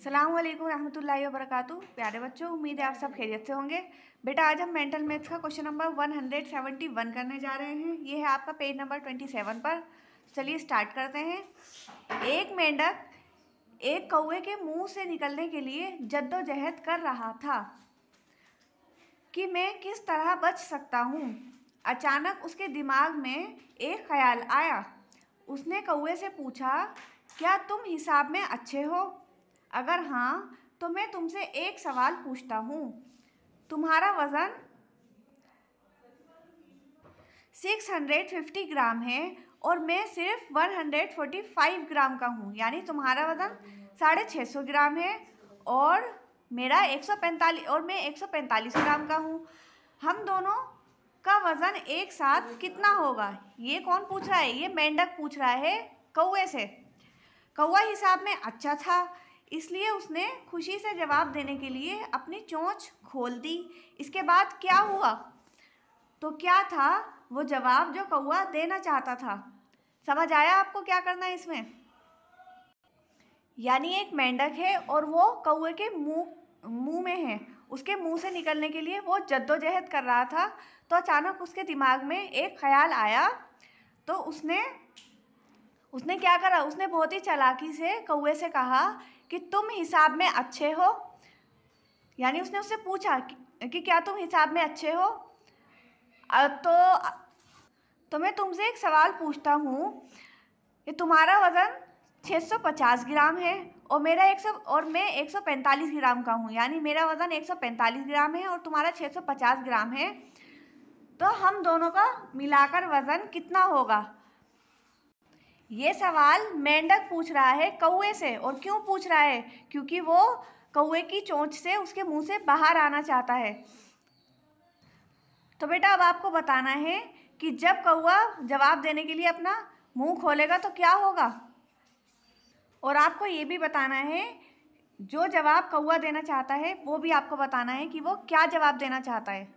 अस्सलाम वालेकुम रहमतुल्लाहि व बरकातुहू। प्यारे बच्चों, उम्मीद है आप सब खैरियत से होंगे। बेटा आज हम मेंटल मैथ्स का क्वेश्चन नंबर 171 करने जा रहे हैं। ये है आपका पेज नंबर 27 पर। चलिए स्टार्ट करते हैं। एक मेंढक एक कौवे के मुंह से निकलने के लिए जद्दोजहद कर रहा था कि मैं किस तरह बच सकता हूँ। अचानक उसके दिमाग में एक ख्याल आया। उसने कौवे से पूछा, क्या तुम हिसाब में अच्छे हो? अगर हाँ तो मैं तुमसे एक सवाल पूछता हूँ। तुम्हारा वज़न 650 ग्राम है और मैं सिर्फ 145 ग्राम का हूँ। यानी तुम्हारा वज़न 650 ग्राम है और मेरा 145 और मैं 145 ग्राम का हूँ। हम दोनों का वज़न एक साथ कितना होगा? ये कौन पूछ रहा है? ये मेंढक पूछ रहा है कौवे से। कौवा हिसाब में अच्छा था, इसलिए उसने खुशी से जवाब देने के लिए अपनी चोंच खोल दी। इसके बाद क्या हुआ? तो क्या था वो जवाब जो कौवा देना चाहता था? समझ आया आपको क्या करना है इसमें? यानी एक मेंढक है और वो कौवे के मुंह में है। उसके मुंह से निकलने के लिए वो जद्दोजहद कर रहा था। तो अचानक उसके दिमाग में एक ख्याल आया। तो उसने क्या करा? उसने बहुत ही चालाकी से कौवे से कहा कि तुम हिसाब में अच्छे हो। यानी उसने उससे पूछा कि क्या तुम हिसाब में अच्छे हो? तो मैं तुमसे एक सवाल पूछता हूँ कि तुम्हारा वज़न 650 ग्राम है और मैं 145 ग्राम का हूँ। यानी मेरा वज़न 145 ग्राम है और तुम्हारा 650 ग्राम है। तो हम दोनों का मिलाकर वज़न कितना होगा? ये सवाल मेंढक पूछ रहा है कौवे से। और क्यों पूछ रहा है? क्योंकि वो कौवे की चोंच से उसके मुंह से बाहर आना चाहता है। तो बेटा अब आपको बताना है कि जब कौवा जवाब देने के लिए अपना मुंह खोलेगा तो क्या होगा। और आपको ये भी बताना है जो जवाब कौवा देना चाहता है वो भी आपको बताना है कि वो क्या जवाब देना चाहता है।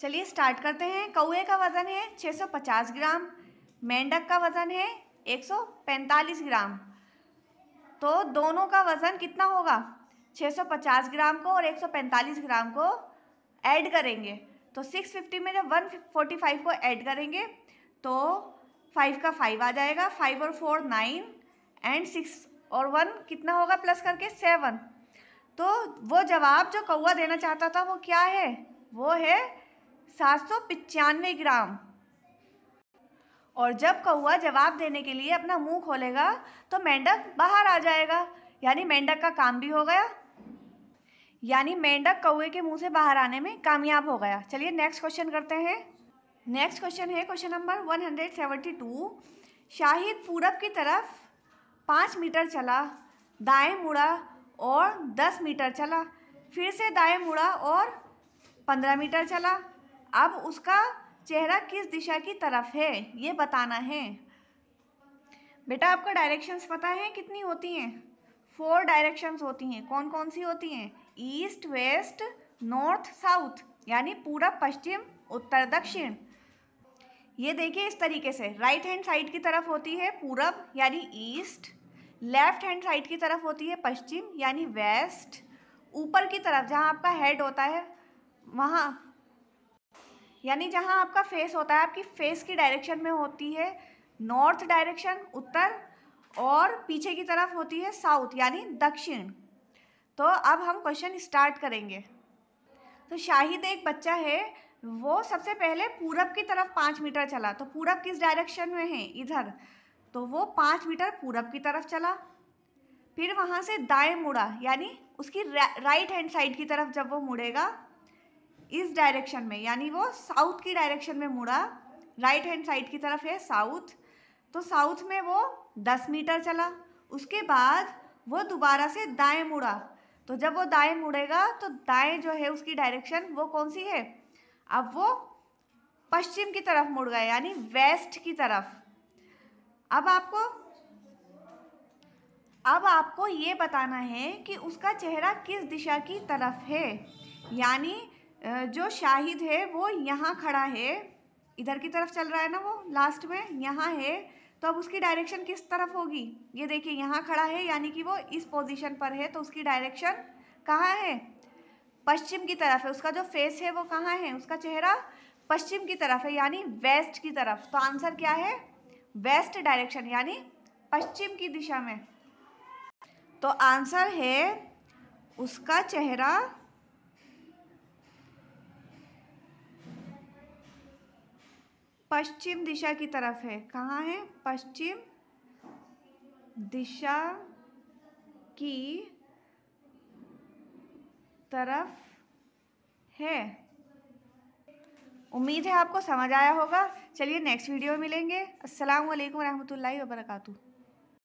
चलिए स्टार्ट करते हैं। कौवे का वज़न है 650 ग्राम, मेंढक का वज़न है 145 ग्राम। तो दोनों का वज़न कितना होगा? 650 ग्राम को और 145 ग्राम को ऐड करेंगे तो 650 में जब 145 को ऐड करेंगे तो 5 का 5 आ जाएगा। 5 और 4 9 एंड 6 और 1 कितना होगा प्लस करके? 7। तो वो जवाब जो कौवा देना चाहता था वो क्या है? वो है 795 ग्राम। और जब कौवा जवाब देने के लिए अपना मुंह खोलेगा तो मेंढक बाहर आ जाएगा। यानी मेंढक का काम भी हो गया। यानी मेंढक कौवे के मुंह से बाहर आने में कामयाब हो गया। चलिए नेक्स्ट क्वेश्चन करते हैं। नेक्स्ट क्वेश्चन है क्वेश्चन नंबर 172। शाहिद पूरब की तरफ 5 मीटर चला, दाएं मुड़ा और 10 मीटर चला, फिर से दाएं मुड़ा और 15 मीटर चला। अब उसका चेहरा किस दिशा की तरफ है ये बताना है। बेटा आपको डायरेक्शंस पता है कितनी होती हैं? 4 डायरेक्शंस होती हैं। कौन कौन सी होती हैं? East, west, north, south. यानी पूरब, पश्चिम, उत्तर, दक्षिण। ये देखिए इस तरीके से राइट हैंड साइड की तरफ होती है पूरब यानी ईस्ट, लेफ्ट हैंड साइड की तरफ होती है पश्चिम यानी वेस्ट, ऊपर की तरफ जहाँ आपका हेड होता है वहाँ यानी जहाँ आपका फेस होता है आपकी फेस की डायरेक्शन में होती है नॉर्थ डायरेक्शन उत्तर, और पीछे की तरफ होती है साउथ यानी दक्षिण। तो अब हम क्वेश्चन स्टार्ट करेंगे। तो शाहिद एक बच्चा है, वो सबसे पहले पूरब की तरफ 5 मीटर चला। तो पूरब किस डायरेक्शन में है? इधर। तो वो 5 मीटर पूरब की तरफ चला, फिर वहाँ से दाएं मुड़ा यानी उसकी राइट हैंड साइड की तरफ जब वो मुड़ेगा इस डायरेक्शन में यानी वो साउथ की डायरेक्शन में मुड़ा। राइट हैंड साइड की तरफ है साउथ। तो साउथ में वो 10 मीटर चला। उसके बाद वो दोबारा से दाएं मुड़ा। तो जब वो दाएं मुड़ेगा तो दाएं जो है उसकी डायरेक्शन वो कौन सी है? अब वो पश्चिम की तरफ मुड़ गया यानी वेस्ट की तरफ। अब आपको ये बताना है कि उसका चेहरा किस दिशा की तरफ है। यानी जो शाहिद है वो यहाँ खड़ा है, इधर की तरफ चल रहा है ना, वो लास्ट में यहाँ है। तो अब उसकी डायरेक्शन किस तरफ होगी? ये देखिए यहाँ खड़ा है यानी कि वो इस पोजीशन पर है, तो उसकी डायरेक्शन कहाँ है? पश्चिम की तरफ है। उसका जो फेस है वो कहाँ है? उसका चेहरा पश्चिम की तरफ है यानी वेस्ट की तरफ। तो आंसर क्या है? वेस्ट डायरेक्शन यानी पश्चिम की दिशा में। तो आंसर है उसका चेहरा पश्चिम दिशा की तरफ है। कहाँ है? पश्चिम दिशा की तरफ है। उम्मीद है आपको समझ आया होगा। चलिए नेक्स्ट वीडियो में मिलेंगे। अस्सलाम वालेकुम रहमतुल्लाहि व बरकातुहू।